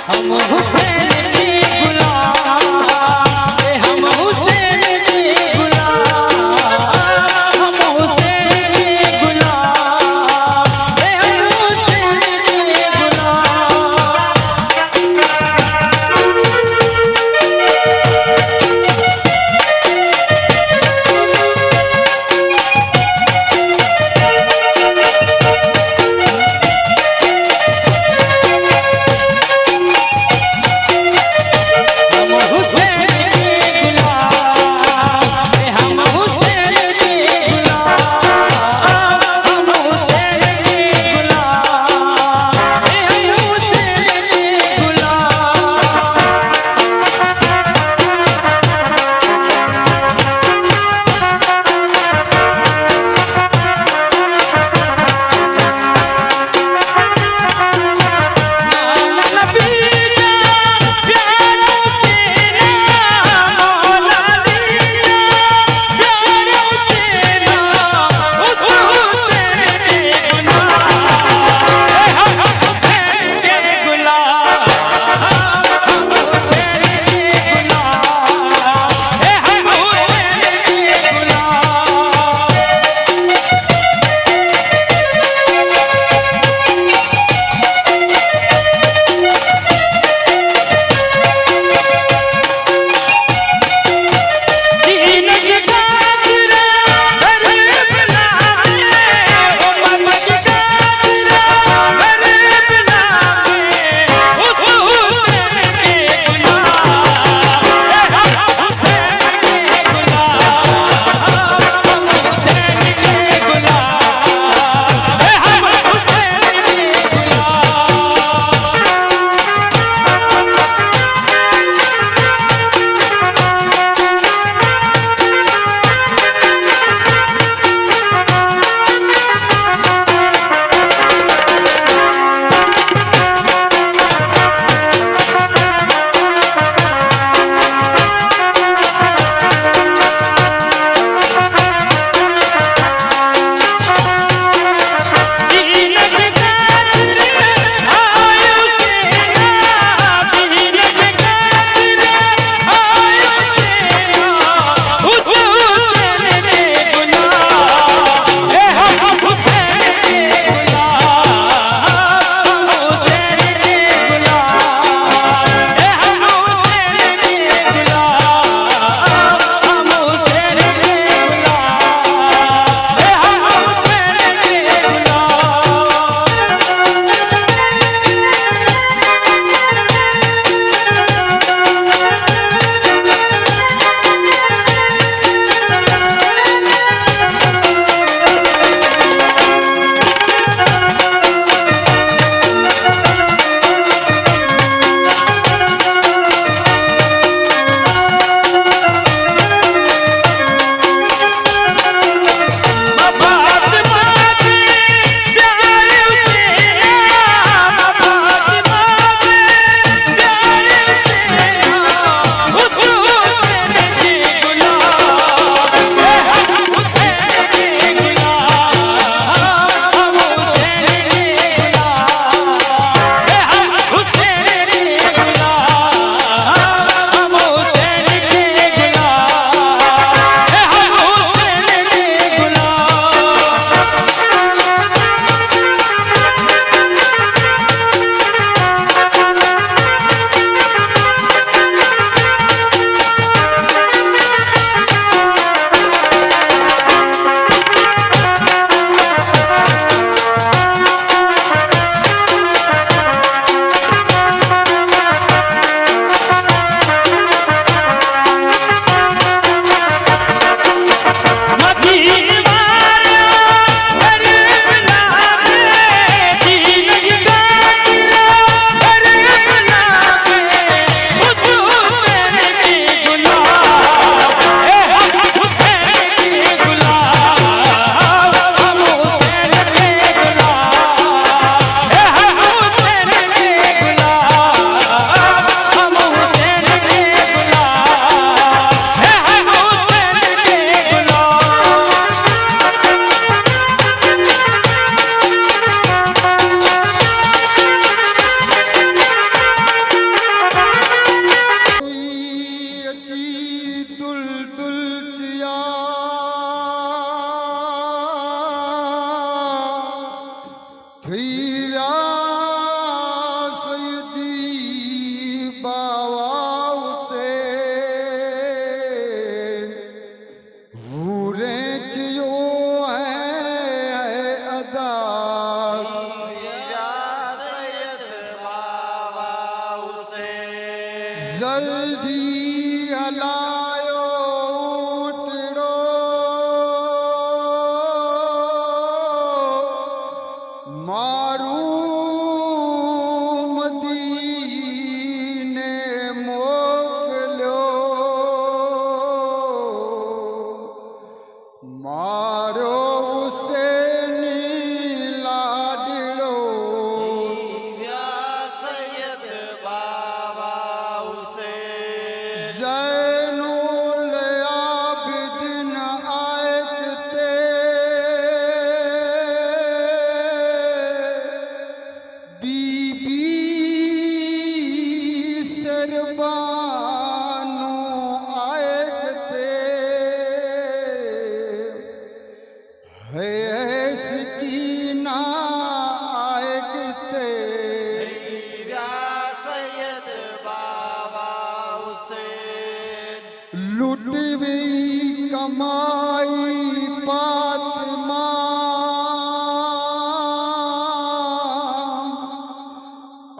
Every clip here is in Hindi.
हम हुसैन की गुलाम, हम हुसैन की गुलाम, हम हुसैन की गुलाम, हम हुसैन की जल्दी हलायो ऊंटड़ो मारू मदीने मोकल्यो मारो हुसैनी लाडड़ो सैयद बाबा हुसैन ज़ैनुल आबिदीन आयकते बीबी सरबानो आयकते है सकीना आयकते सैयद बाबा हुसैन लुटवी कमाई फातिमा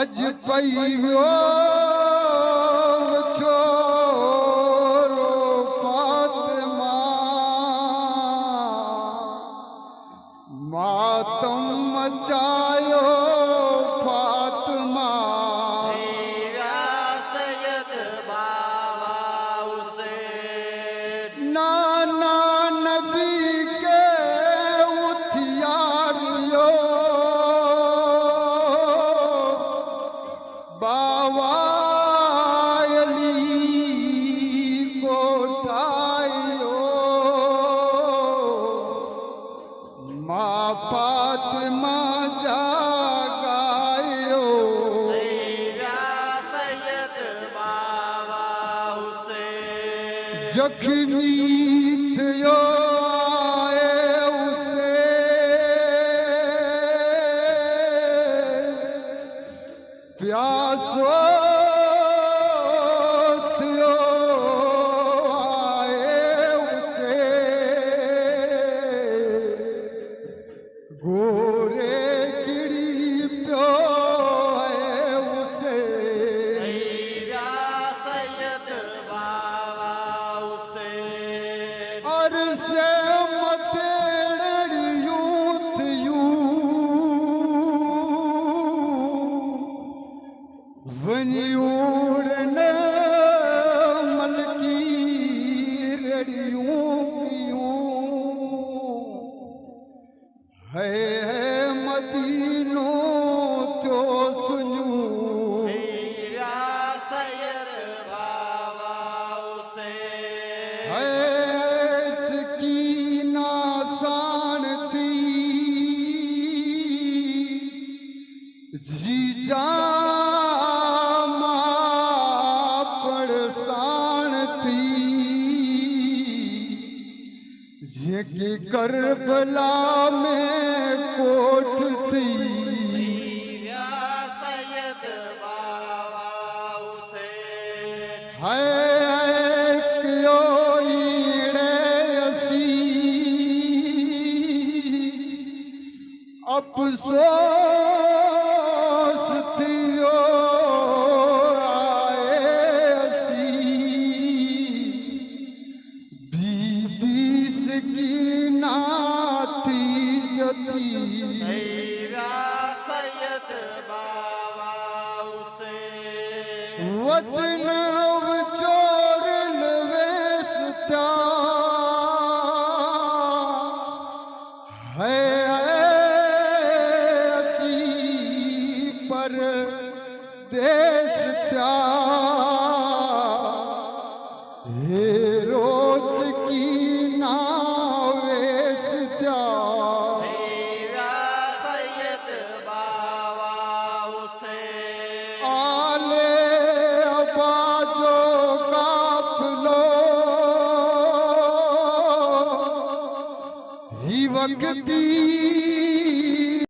अज पईयो छोरो फातिमा मातम मचायो फातिमा सैयद बाबा हुसैन नाना नबी के उथियारियो बाबा अली कोठायो माँ फातिमा जागायो सैयद बाबा हुसैन जख्मी थियो आए उसे प्यासो थियो आए उसे गोरे गिरी प्यो है उसे सैयद बाबा हुसैन अरसे मतेड़ियूं थियूं वञूड़ न मलकी रड़ियूं कियूं है मदीनो थियो सुञूं सैयद बाबा हुसैन है सकीना साण थी जीजा मां पड़साण थी जेकी करबला में कोठ थी सैयद बाबा हुसैन है क्यों ईड़े असी अफसोस थियो आए असी बीबी सकीना थी जती सैयद बाबा हुसैन वतन चोरल वेसता है असी पर देश त्या हे रोज की नावेश त्या सैयद बाबा हुसैन आले अबाजो काफलो ही वक्ती